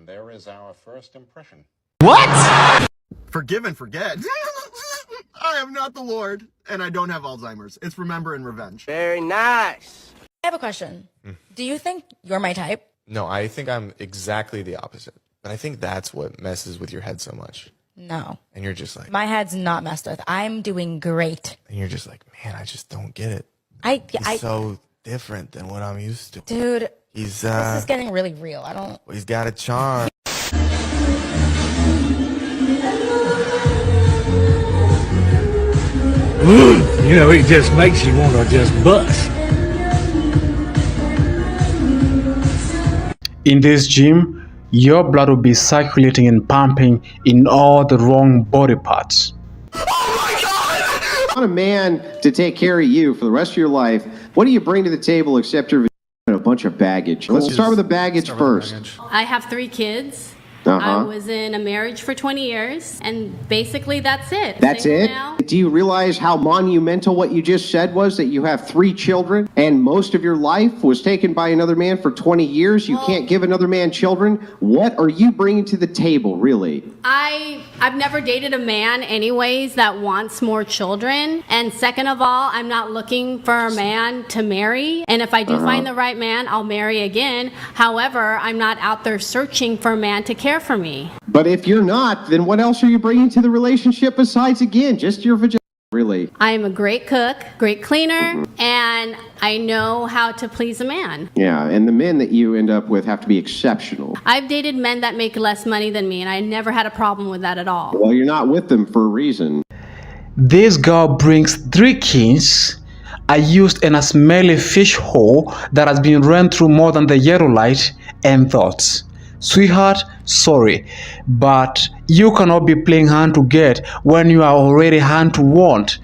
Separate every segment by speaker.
Speaker 1: And there is our first impression.
Speaker 2: What? Forgive and forget. I am not the Lord, and I don't have Alzheimer's. It's remember and revenge.
Speaker 3: Very nice.
Speaker 4: I have a question. Do you think you're my type?
Speaker 5: No, I think I'm exactly the opposite. And I think that's what messes with your head so much.
Speaker 4: No.
Speaker 5: And you're just like...
Speaker 4: My head's not messed with. I'm doing great.
Speaker 5: And you're just like, man, I just don't get it.
Speaker 4: He's
Speaker 5: so different than what I'm used to.
Speaker 4: Dude,
Speaker 5: this
Speaker 4: is getting really real.
Speaker 5: He's got a charm.
Speaker 6: You know, it just makes you want to just bust.
Speaker 7: In this gym, your blood will be circulating and pumping in all the wrong body parts.
Speaker 8: I want a man to take care of you for the rest of your life. What do you bring to the table except your a bunch of baggage? Let's start with the baggage first.
Speaker 9: I have 3 kids. I was in a marriage for 20 years, and basically that's it.
Speaker 8: That's it?
Speaker 9: Now.
Speaker 8: Do you realize how monumental what you just said was, that you have 3 children, and most of your life was taken by another man for 20 years? You can't give another man children? What are you bringing to the table, really?
Speaker 9: I've never dated a man anyways that wants more children, and second of all, I'm not looking for a man to marry, and if I do find the right man, I'll marry again. However, I'm not out there searching for a man to care for me.
Speaker 8: But if you're not, then what else are you bringing to the relationship besides, again, just your vagina, really?
Speaker 9: I am a great cook, great cleaner, and I know how to please a man.
Speaker 8: Yeah, and the men that you end up with have to be exceptional.
Speaker 9: I've dated men that make less money than me, and I never had a problem with that at all.
Speaker 8: Well, you're not with them for a reason.
Speaker 7: This girl brings 3 kids, a used and a smelly fish hole that has been run through more than the yellow light, and thoughts. Sweetheart, sorry, but you cannot be playing hand to get when you are already hand to want.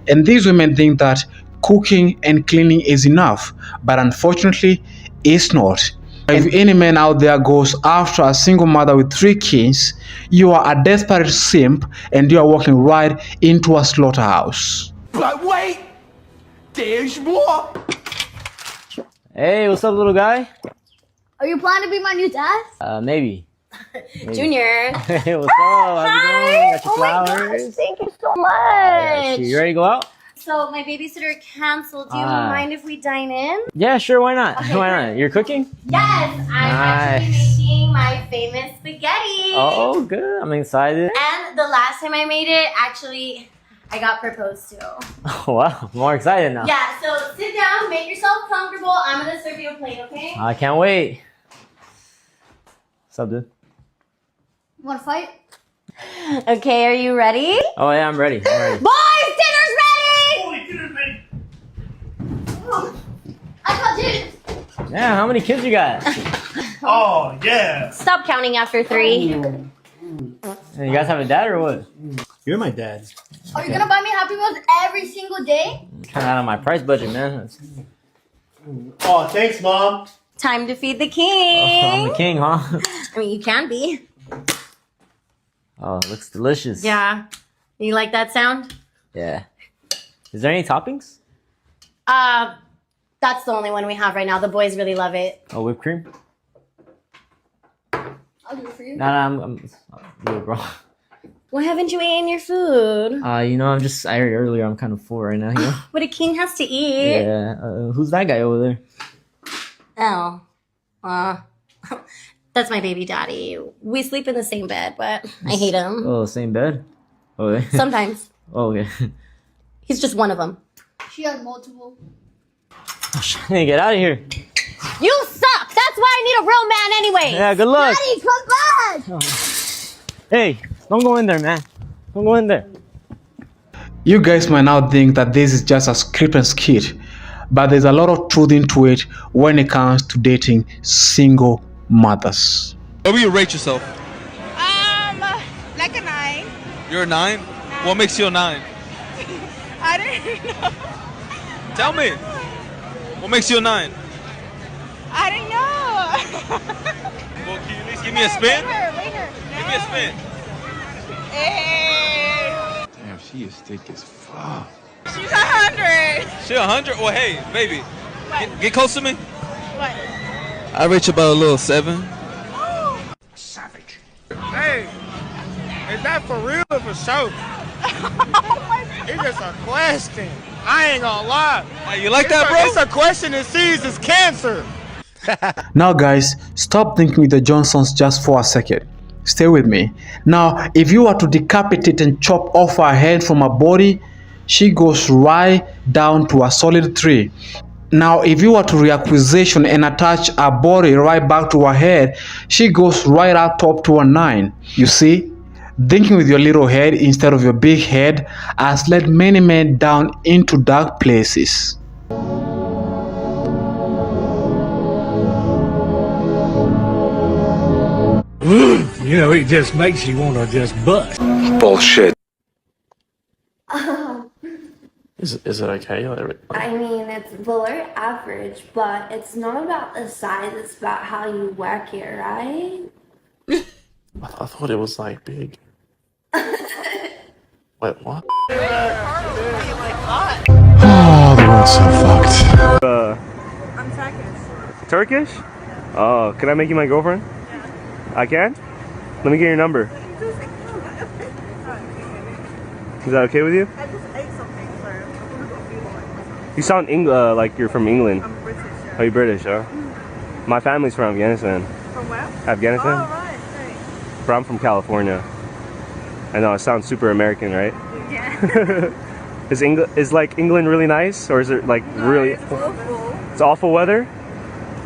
Speaker 7: And these women think that cooking and cleaning is enough, but unfortunately, it's not. If any man out there goes after a single mother with 3 kids, you are a desperate simp and you are walking right into a slaughterhouse.
Speaker 3: But wait, there's more.
Speaker 10: Hey, what's up, little guy?
Speaker 11: Are you planning to be my new dad?
Speaker 10: Maybe.
Speaker 11: Junior.
Speaker 10: Hey, what's up? How's it going? Got your flowers?
Speaker 11: My gosh, thank you so much.
Speaker 10: You ready to go out?
Speaker 11: So my babysitter canceled. Do you mind if we dine in?
Speaker 10: Yeah, sure. Why not?
Speaker 11: Okay,
Speaker 10: why not? You're cooking?
Speaker 11: Yes, I'm actually making my famous spaghetti.
Speaker 10: Oh, good. I'm excited.
Speaker 11: And the last time I made it, actually, I got proposed to.
Speaker 10: Oh, wow. I'm more excited now.
Speaker 11: Yeah, so sit down, make yourself comfortable. I'm going to serve you a plate, okay?
Speaker 10: I can't wait. What's up, dude?
Speaker 11: You want to fight? Okay, are you ready?
Speaker 10: Oh, yeah, I'm ready.
Speaker 11: Boys, dinner's ready!
Speaker 6: Holy dinner's ready!
Speaker 11: I called you.
Speaker 10: Yeah, how many kids you got?
Speaker 6: Oh, yeah.
Speaker 11: Stop counting after 3.
Speaker 10: And you guys have a dad or what?
Speaker 6: You're my dad.
Speaker 11: Are you going to buy me Happy Meals every single day?
Speaker 10: Kind of out of my price budget, man.
Speaker 6: Oh, thanks, Mom.
Speaker 11: Time to feed the king.
Speaker 10: Oh, I'm the king, huh?
Speaker 11: I mean, you can be.
Speaker 10: Oh, it looks delicious.
Speaker 11: Yeah. You like that sound?
Speaker 10: Yeah. Is there any toppings?
Speaker 11: That's the only one we have right now. The boys really love it.
Speaker 10: Oh, whipped cream?
Speaker 11: I'll do it for you.
Speaker 10: Nah, I'm good, bro.
Speaker 11: Why haven't you eaten your food?
Speaker 10: You know, I heard earlier I'm kind of full right now, you know?
Speaker 11: But a king has to eat.
Speaker 10: Yeah. Who's that guy over there?
Speaker 11: Oh. That's my baby daddy. We sleep in the same bed, but I hate him.
Speaker 10: Oh, same bed? Oh, okay.
Speaker 11: Sometimes.
Speaker 10: Oh, okay.
Speaker 11: He's just one of them.
Speaker 9: She has multiple.
Speaker 10: Hey, get out of here.
Speaker 11: You suck! That's why I need a real man anyway!
Speaker 10: Yeah, good luck.
Speaker 11: Daddy, come back!
Speaker 10: Hey, don't go in there, man. Don't go in there.
Speaker 7: You guys might now think that this is just a script and skit, but there's a lot of truth into it when it comes to dating single mothers.
Speaker 12: Where will you rate yourself?
Speaker 13: Like a 9.
Speaker 12: You're a 9? What makes you a 9?
Speaker 13: I don't know.
Speaker 12: Tell me. What makes you a 9?
Speaker 13: I don't know.
Speaker 12: Well, can you at least give me a spin?
Speaker 13: Rate her.
Speaker 12: Give me a spin.
Speaker 13: Hey.
Speaker 5: Damn, she is thick as fuck.
Speaker 13: She's 100.
Speaker 12: She 100? Well, hey, baby. Get close to me.
Speaker 13: What?
Speaker 12: I rate you about a little 7.
Speaker 3: Not for real, for sure. It's just a question. I ain't gonna lie.
Speaker 12: You like that, bro?
Speaker 3: It's a question that sees as cancer.
Speaker 7: Now guys, stop thinking with the Johnsons just for a second. Stay with me. Now, if you were to decapitate and chop off her head from her body, she goes right down to a solid 3. Now, if you were to reacquisition and attach her body right back to her head, she goes right up top to a 9. You see, thinking with your little head instead of your big head has led many men down into dark places.
Speaker 6: You know, it just makes you want to just bust.
Speaker 12: Bullshit.
Speaker 5: Is it okay?
Speaker 11: I mean, it's below average, but it's not about the size, it's about how you work it, right?
Speaker 5: I thought it was like big. Wait, what?
Speaker 2: Oh, the world's so fucked.
Speaker 13: I'm Turkish.
Speaker 10: Turkish? Oh, can I make you my girlfriend? I can? Let me get your number. Is that okay with you?
Speaker 13: I just ate something, so I'm gonna go feel like.
Speaker 10: You sound like you're from England.
Speaker 13: I'm British, yeah.
Speaker 10: Are you British, huh? My family's from Afghanistan.
Speaker 13: From where?
Speaker 10: Afghanistan?
Speaker 13: Oh, right, great.
Speaker 10: But I'm from California. I know, it sounds super American, right?
Speaker 13: Yeah.
Speaker 10: Is like England really nice, or is it like really?
Speaker 13: It's awful.
Speaker 10: It's awful weather.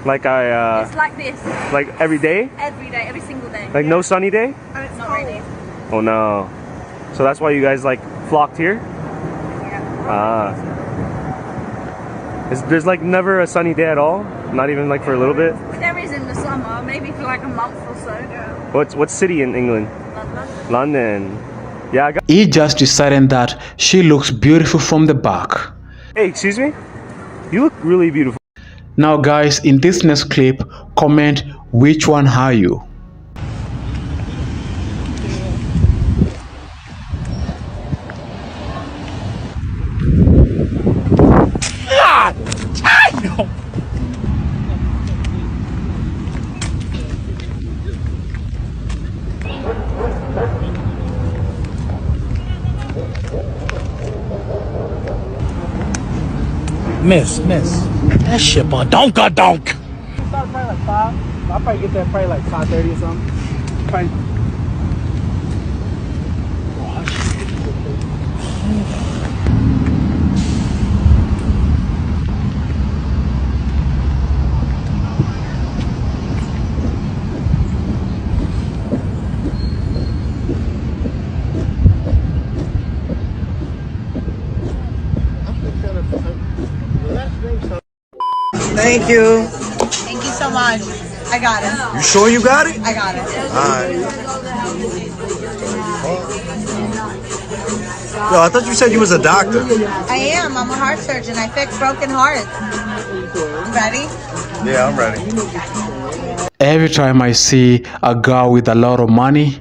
Speaker 10: Like
Speaker 13: It's like this.
Speaker 10: like every day.
Speaker 13: Every day, every single day.
Speaker 10: Like no sunny day.
Speaker 13: And it's not rainy.
Speaker 10: Oh no. So that's why you guys like flocked here.
Speaker 13: Yeah.
Speaker 10: There's like never a sunny day at all. Not even like for a little bit.
Speaker 13: There is in the summer, maybe for like a month or so.
Speaker 10: What city in England?
Speaker 13: London.
Speaker 10: London. Yeah, I got.
Speaker 7: He just decided that she looks beautiful from the back.
Speaker 10: Hey, excuse me. You look really beautiful.
Speaker 7: Now guys, in this next clip, comment which one are you?
Speaker 6: Miss. That shit, boy. Donk. Start probably like 5. I'll probably get there probably like 5:30 or something. Probably.
Speaker 3: Thank you.
Speaker 13: Thank you so much. I got it.
Speaker 3: You sure you got it?
Speaker 13: I got it.
Speaker 3: Alright. Yo, I thought you said you was a doctor.
Speaker 13: I am. I'm a heart surgeon. I fix broken hearts. Ready?
Speaker 3: Yeah, I'm ready.
Speaker 7: Every time I see a girl with a lot of money,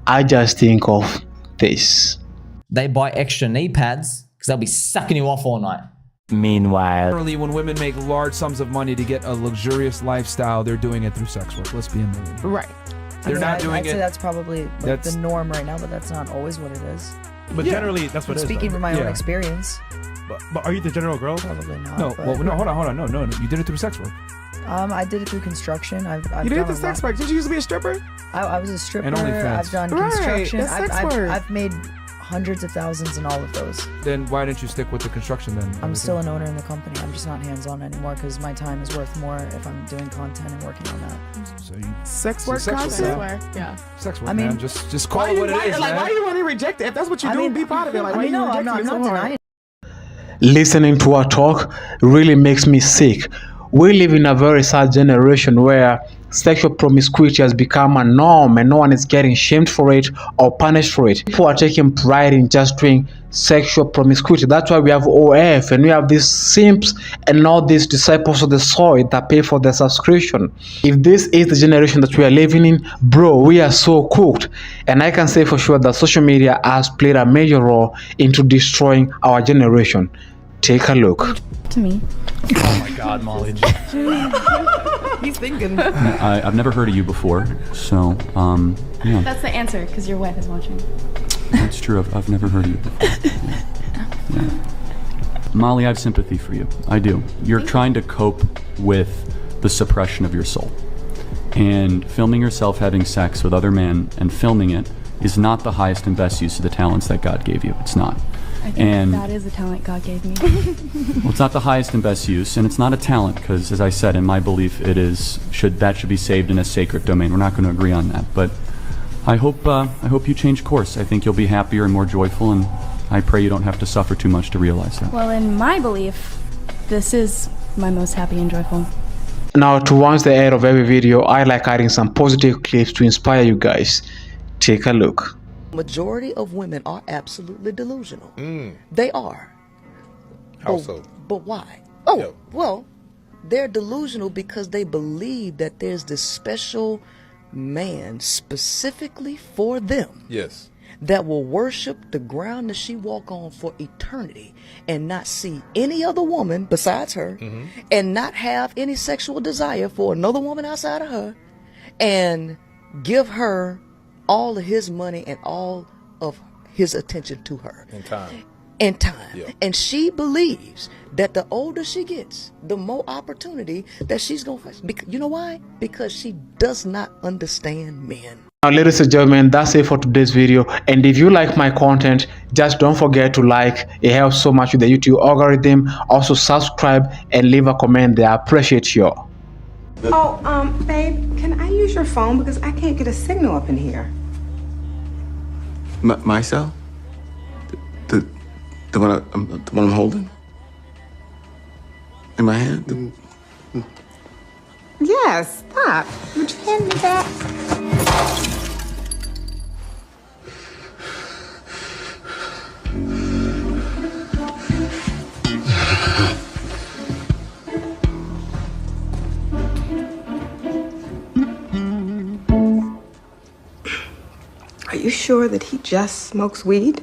Speaker 7: I just think of this.
Speaker 14: They buy extra knee pads because they'll be sucking you off all night.
Speaker 15: Meanwhile, generally when women make large sums of money to get a luxurious lifestyle, they're doing it through sex work. Let's be in the room.
Speaker 16: Right.
Speaker 15: They're not doing
Speaker 16: I'd
Speaker 15: it.
Speaker 16: say that's probably like the norm right now, but that's not always what it is.
Speaker 15: But generally, that's what it is.
Speaker 16: Speaking from my own experience.
Speaker 15: But are you the general girl?
Speaker 16: Probably not.
Speaker 15: No. Well, no. Hold on. No. You did it through sex work.
Speaker 16: I did it through construction. I've
Speaker 15: you did it through sex work. Did you used to be a stripper?
Speaker 16: I was a stripper.
Speaker 15: And OnlyFans.
Speaker 16: I've done construction. I've made hundreds of thousands in all of those.
Speaker 15: Then why didn't you stick with the construction then?
Speaker 16: I'm still an owner in the company. I'm just not hands-on anymore because my time is worth more if I'm doing content and working on that.
Speaker 15: So you
Speaker 16: sex
Speaker 15: work content?
Speaker 16: Yeah.
Speaker 15: Sex work,
Speaker 16: I mean,
Speaker 15: man. Just call it what it is, man.
Speaker 6: Why you want to reject it? If that's what you're doing, be part of it. Like, why you rejecting it so hard?
Speaker 7: Listening to her talk really makes me sick. We live in a very sad generation where sexual promiscuity has become a norm and no one is getting shamed for it or punished for it. People are taking pride in just doing sexual promiscuity. That's why we have OF and we have these simps and all these disciples of the soil that pay for the subscription. If this is the generation that we are living in, bro, we are so cooked. And I can say for sure that social media has played a major role into destroying our generation. Take a look.
Speaker 16: To me.
Speaker 15: Oh my God, Molly.
Speaker 16: He's thinking.
Speaker 17: I've never heard of you before, so yeah.
Speaker 9: That's the answer, because your wife is watching.
Speaker 17: It's true. I've never heard of you before. Yeah. Molly, I have sympathy for you. I do. You're trying to cope with the suppression of your soul. And filming yourself having sex with other men and filming it is not the highest and best use of the talents that God gave you. It's not.
Speaker 18: I think that is a talent God gave me.
Speaker 17: Well, it's not the highest and best use, and it's not a talent because, as I said, in my belief, that should be saved in a sacred domain. We're not going to agree on that, but I hope you change course. I think you'll be happier and more joyful, and I pray you don't have to suffer too much to realize that.
Speaker 18: Well, in my belief, this is my most happy and joyful.
Speaker 7: Now, towards the end of every video, I like adding some positive clips to inspire you guys. Take a look.
Speaker 19: Majority of women are absolutely delusional. They are.
Speaker 5: How so?
Speaker 19: But why? Oh, well, they're delusional because they believe that there's this special man specifically for them.
Speaker 5: Yes.
Speaker 19: That will worship the ground that she walk on for eternity and not see any other woman besides her and not have any sexual desire for another woman outside of her and give her all of his money and all of his attention to her. In time. Yeah. And she believes that the older she gets, the more opportunity that she's going to face. You know why? Because she does not understand men.
Speaker 7: Now, ladies and gentlemen, that's it for today's video. And if you like my content, just don't forget to like. It helps so much with the YouTube algorithm. Also subscribe and leave a comment there. I appreciate you.
Speaker 20: Oh, babe, can I use your phone because I can't get a signal up in here?
Speaker 21: My cell? The one I'm holding? In my hand?
Speaker 20: Yes, stop. Would you hand me that? Are you sure that he just smokes weed?